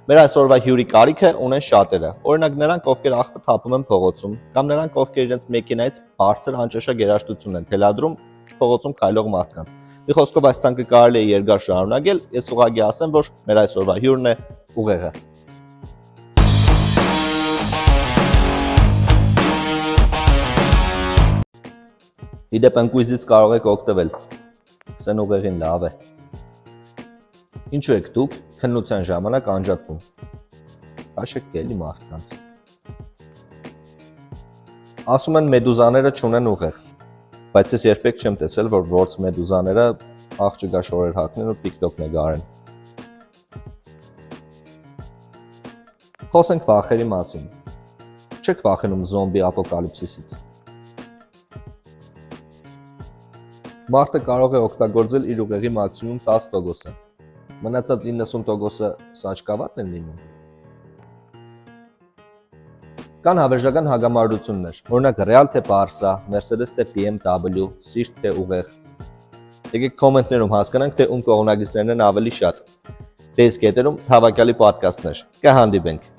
Մեր այսօրվա հյուրի կարիքը ունեն շատերը։ Օրինակ նրանք, ովքեր աղբը թափում են փողոցում, կամ նրանք, ովքեր իրենց մեքենայից բարձր անճաշակ երաժշտություն են թելադրում փողոցում քայլող մարդկանց։ Մի խոսքով այս ցանկը կարելի է երկար շարունակել, ես ուղղակի ասեմ, որ մեր այսօրվա հյուրն է ուղեղը։ Իդեպ ընկույզից կարող եք օգտվել։ Սեն ուղեղին լավ է։ Ինչու եք դուք քննության ժամանակ անջատվում։ Հաշեք էլի մարդկանց։ Ասում են մեդուզաները չունեն ուղեղ, բայց ես երբեք չեմ տեսել, որ որց մեդուզաները աղջկա շորեր հագնեն ու TikTok նկարեն։ Խոսենք վախերի մասին։ Չեք վախենում զոմբի ապոկալիպսիսից։ Մարդը կարող է օգտագործել իր ուղեղի մաքսիմում 10%-ը, մնացած 90%-ը սաճկավատ են լինում։ Կան հավերժական հագամարություններ, օրինակ Real թե Barça, Mercedes թե BMW, Swift թե ուղեղ։ Եկեք կոմենտներում հասկանանք, թե ում կողմնակիցներն են ավելի շատ։ Դե իսկ հետերում հավաքյալի պոդքասթներ։ Կհանդիպենք։